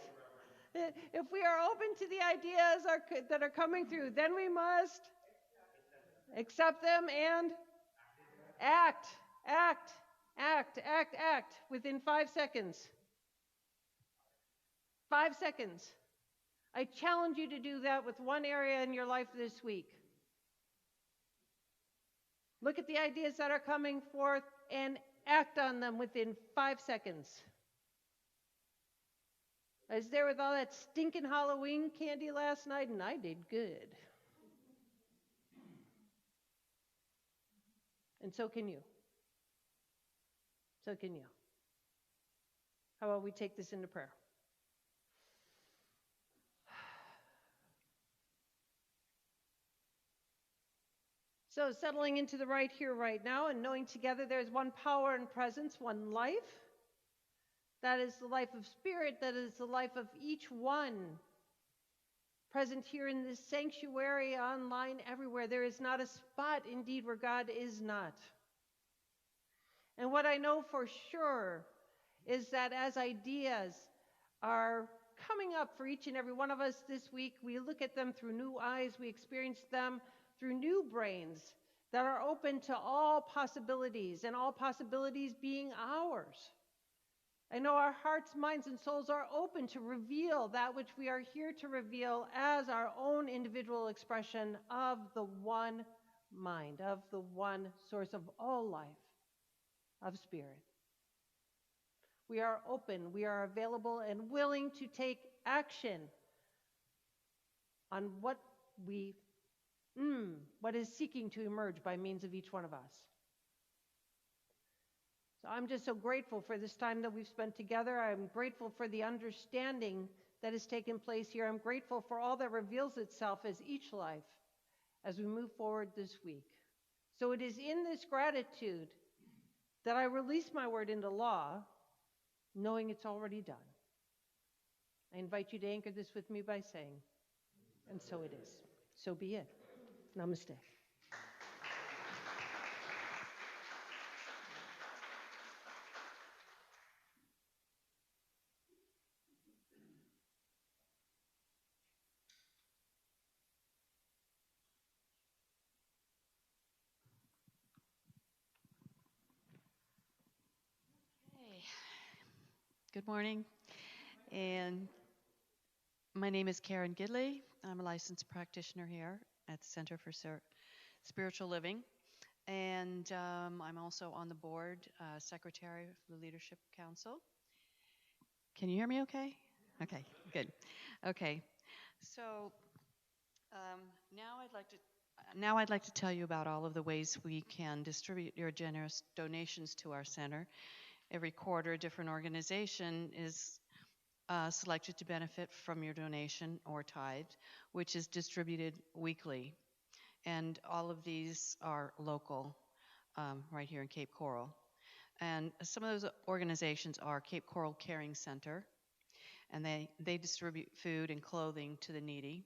if we are open to the ideas that are coming through, then we must accept them and act within 5 seconds. 5 seconds. I challenge you to do that with one area in your life this week. Look at the ideas that are coming forth and act on them within 5 seconds. I was there with all that stinking Halloween candy last night, and I did good. And so can you. So can you. How about we take this into prayer? So settling into the right here, right now, and knowing together there's one power and presence, one life. That is the life of spirit. That is the life of each one present here in this sanctuary, online, everywhere. There is not a spot, indeed, where God is not. And what I know for sure is that as ideas are coming up for each and every one of us this week, we look at them through new eyes. We experience them through new brains that are open to all possibilities, and all possibilities being ours. I know our hearts, minds, and souls are open to reveal that which we are here to reveal as our own individual expression of the one mind, of the one source of all life, of spirit. We are open, we are available, and willing to take action on what is seeking to emerge by means of each one of us. So I'm just so grateful for this time that we've spent together. I'm grateful for the understanding that has taken place here. I'm grateful for all that reveals itself as each life as we move forward this week. So it is in this gratitude that I release my word into law, knowing it's already done. I invite you to anchor this with me by saying, and so it is. So be it. Namaste. Hey, good morning. And my name is Karen Gidley. I'm a licensed practitioner here at the Center for Spiritual Living. And I'm also on the board, secretary of the Leadership Council. Can you hear me okay? Okay, good. Okay, so now I'd like to tell you about all of the ways we can distribute your generous donations to our center. Every quarter, a different organization is selected to benefit from your donation or tithe, which is distributed weekly. And all of these are local, right here in Cape Coral. And some of those organizations are Cape Coral Caring Center, and they distribute food and clothing to the needy.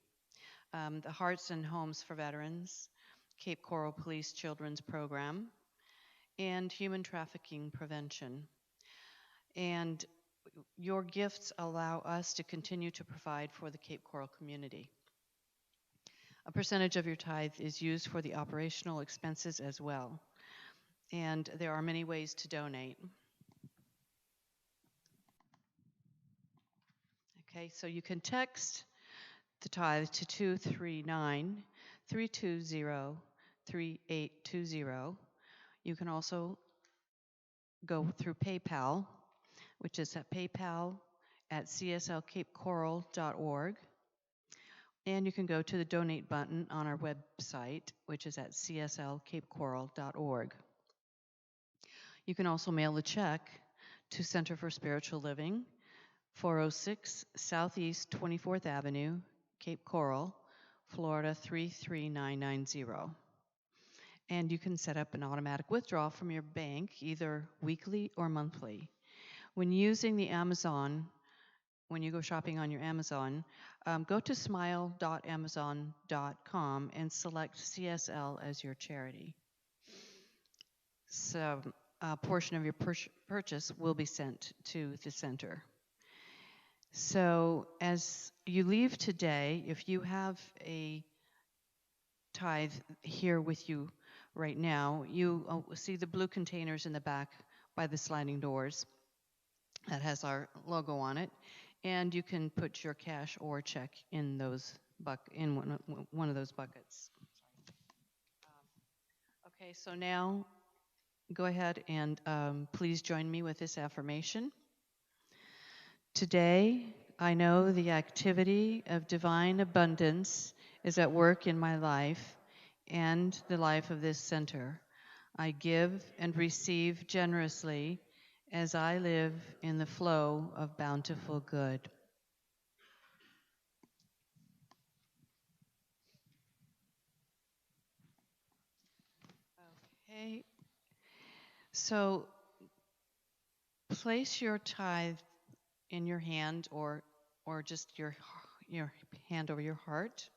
The Hearts and Homes for Veterans, Cape Coral Police Children's Program, and Human Trafficking Prevention. And your gifts allow us to continue to provide for the Cape Coral community. A percentage of your tithe is used for the operational expenses as well. And there are many ways to donate. Okay, so you can text the tithe to 239-320-3820. You can also go through PayPal, which is at paypal@cslcapecoral.org. And you can go to the donate button on our website, which is at cslcapecoral.org. You can also mail a check to Center for Spiritual Living, 406 Southeast 24th Avenue, Cape Coral, Florida 33990. And you can set up an automatic withdrawal from your bank, either weekly or monthly. When using the Amazon, when you go shopping on your Amazon, go to smile.amazon.com and select CSL as your charity. So a portion of your purchase will be sent to the center. So as you leave today, if you have a tithe here with you right now, you see the blue containers in the back by the sliding doors. That has our logo on it. And you can put your cash or check in those one of those buckets. Okay, so now go ahead and please join me with this affirmation. Today, I know the activity of divine abundance is at work in my life and the life of this center. I give and receive generously as I live in the flow of bountiful good. Okay, so place your tithe in your hand or just your hand over your heart,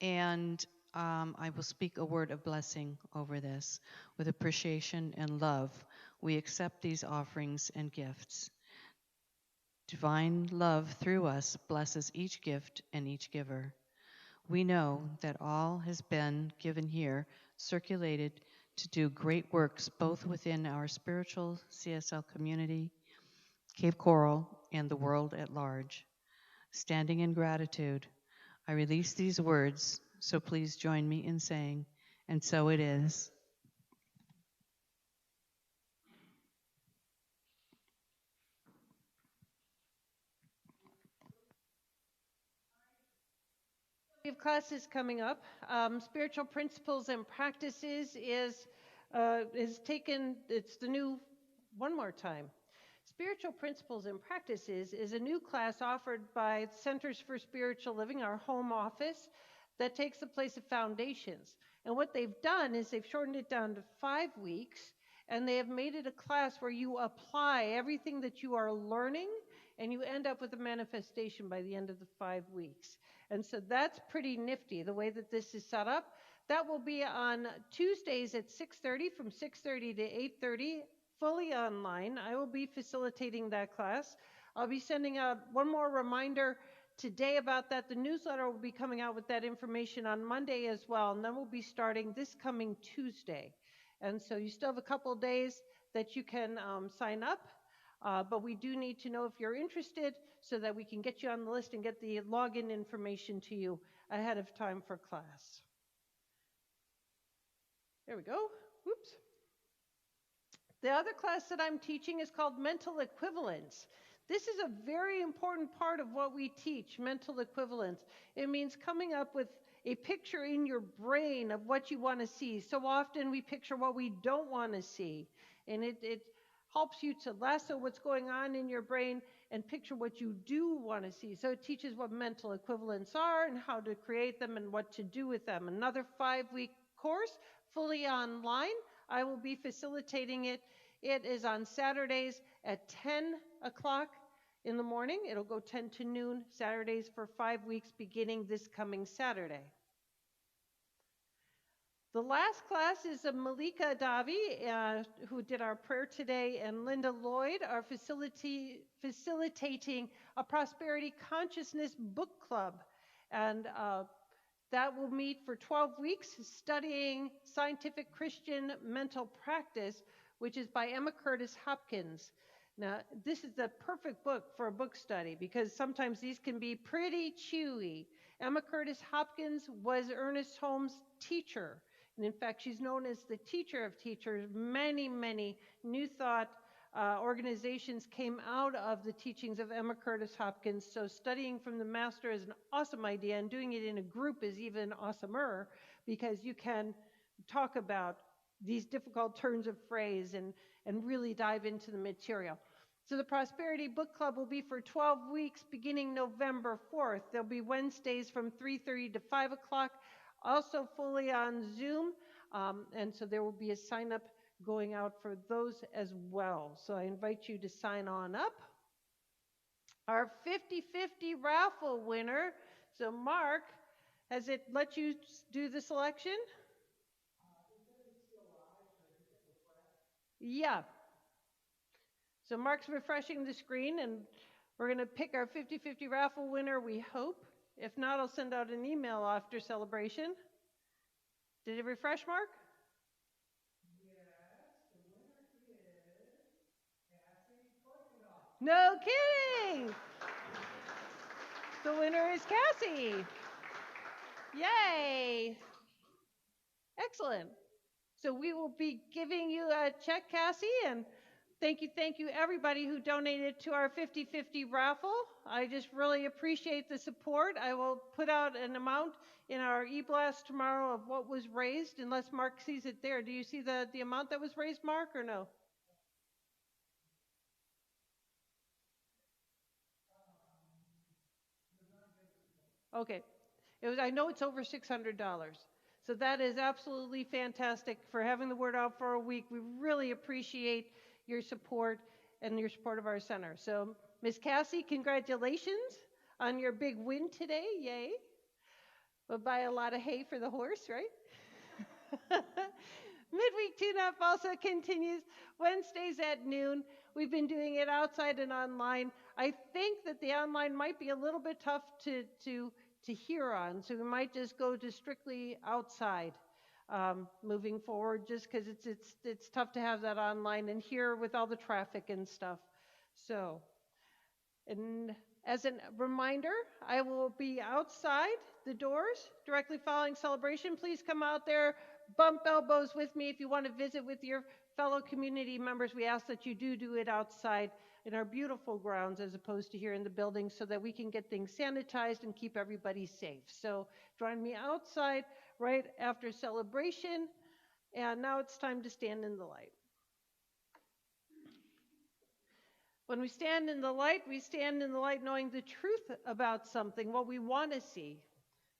and I will speak a word of blessing over this. With appreciation and love, we accept these offerings and gifts. Divine love through us blesses each gift and each giver. We know that all has been given here, circulated to do great works both within our spiritual CSL community, Cape Coral, and the world at large. Standing in gratitude, I release these words, so please join me in saying, and so it is. We have classes coming up. Spiritual Principles and Practices is taken, it's the new, one more time. Spiritual Principles and Practices is a new class offered by Centers for Spiritual Living, our home office, that takes the place of Foundations. And what they've done is they've shortened it down to 5 weeks, and they have made it a class where you apply everything that you are learning, and you end up with a manifestation by the end of the 5 weeks. And so that's pretty nifty, the way that this is set up. That will be on Tuesdays at 6:30, from 6:30 to 8:30, fully online. I will be facilitating that class. I'll be sending out one more reminder today about that. The newsletter will be coming out with that information on Monday as well, and then we'll be starting this coming Tuesday. And so you still have a couple of days that you can sign up. But we do need to know if you're interested so that we can get you on the list and get the login information to you ahead of time for class. There we go. Whoops. The other class that I'm teaching is called Mental Equivalence. This is a very important part of what we teach, mental equivalence. It means coming up with a picture in your brain of what you want to see. So often we picture what we don't want to see, and it helps you to lasso what's going on in your brain and picture what you do want to see. So it teaches what mental equivalents are and how to create them and what to do with them. Another 5-week course, fully online. I will be facilitating it. It is on Saturdays at 10 o'clock in the morning. It'll go 10 to noon, Saturdays for 5 weeks beginning this coming Saturday. The last class is Malika Davi, who did our prayer today, and Linda Lloyd are facilitating a prosperity consciousness book club. And that will meet for 12 weeks studying scientific Christian mental practice, which is by Emma Curtis Hopkins. Now, this is the perfect book for a book study because sometimes these can be pretty chewy. Emma Curtis Hopkins was Ernest Holmes' teacher. And in fact, she's known as the teacher of teachers. Many, many New Thought organizations came out of the teachings of Emma Curtis Hopkins. So studying from the master is an awesome idea, and doing it in a group is even awesomer because you can talk about these difficult turns of phrase and really dive into the material. So the Prosperity Book Club will be for 12 weeks beginning November 4th. There'll be Wednesdays from 3:30 to 5 o'clock, also fully on Zoom. And so there will be a sign up going out for those as well. So I invite you to sign on up. Our 50/50 raffle winner. So Mark, has it let you do the selection? Yeah. So Mark's refreshing the screen, and we're going to pick our 50/50 raffle winner, we hope. If not, I'll send out an email after celebration. Did it refresh, Mark? No kidding! The winner is Cassie. Yay! Excellent. So we will be giving you a check, Cassie, and Thank you, everybody who donated to our 50/50 raffle. I just really appreciate the support. I will put out an amount in our e-blast tomorrow of what was raised, unless Mark sees it there. Do you see the amount that was raised, Mark, or no? Okay. I know it's over $600. So that is absolutely fantastic for having the word out for a week. We really appreciate your support and your support of our center. So, Ms. Cassie, congratulations on your big win today. Yay. We'll buy a lot of hay for the horse, right? Midweek Tune-Up also continues Wednesdays at noon. We've been doing it outside and online. I think that the online might be a little bit tough to hear on, so we might just go to strictly outside moving forward, just because it's tough to have that online and here with all the traffic and stuff. So, and as a reminder, I will be outside the doors directly following celebration. Please come out there, bump elbows with me if you want to visit with your fellow community members. We ask that you do it outside in our beautiful grounds as opposed to here in the building, so that we can get things sanitized and keep everybody safe. So join me outside right after celebration. And now it's time to stand in the light. When we stand in the light, we stand in the light knowing the truth about something, what we want to see.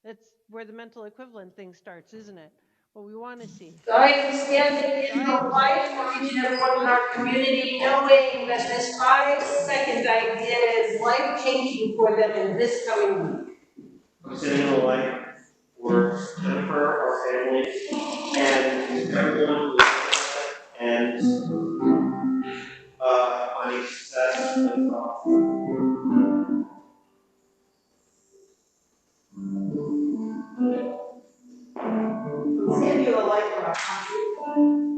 That's where the mental equivalent thing starts, isn't it? What we want to see. So I am standing in the light for each and every one in our community, knowing that this 5-second idea is life-changing for them in this coming week. I'm standing in the light for Jennifer, our family, and everyone who is and finding success and thought. Standing in the light for our country,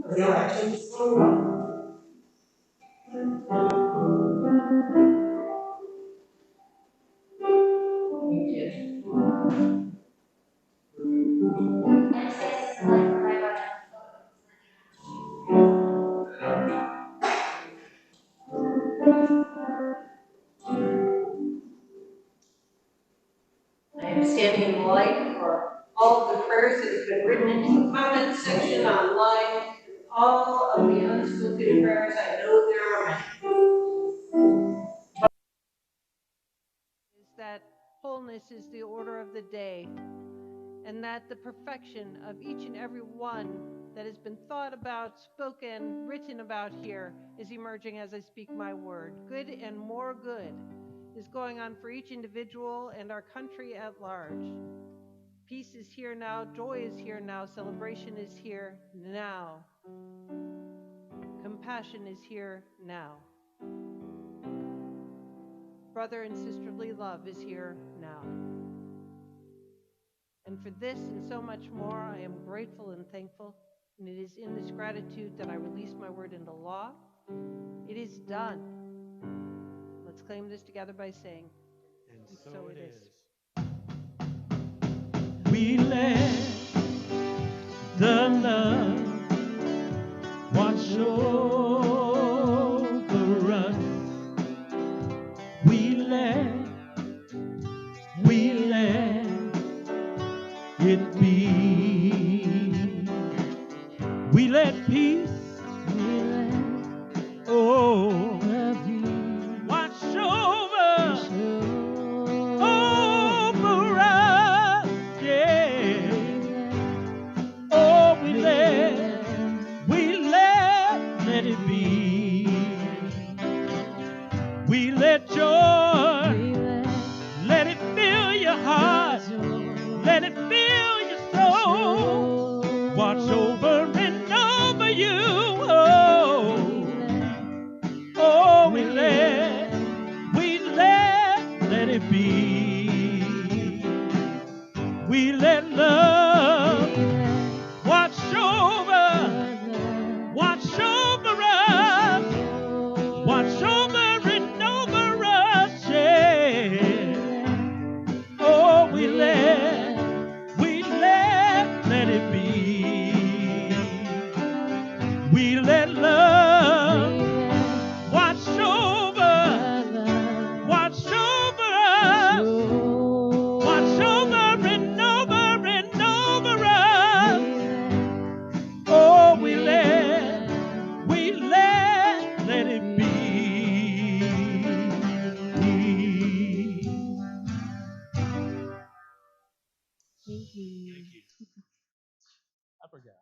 for the elections. Thank you. I am standing in the light for all of the prayers that have been written into the comment section online, all of the unspoken prayers. I know there are many. Is that wholeness is the order of the day, and that the perfection of each and every one that has been thought about, spoken, written about here is emerging as I speak my word. Good and more good is going on for each individual and our country at large. Peace is here now, joy is here now, celebration is here now. Compassion is here now. Brother and sisterly love is here now. And for this and so much more, I am grateful and thankful. And it is in this gratitude that I release my word into law. It is done. Let's claim this together by saying, and so it is. We let the love wash over us. We let it be. We let peace, wash over us, yeah. Oh, we let it be. We let joy, let it fill your heart, let it fill your soul, watch over and over you. Oh, we let it be. We let love watch over us, watch over and over us, yeah. Oh, we let it be. We let love Thank you. I forgot.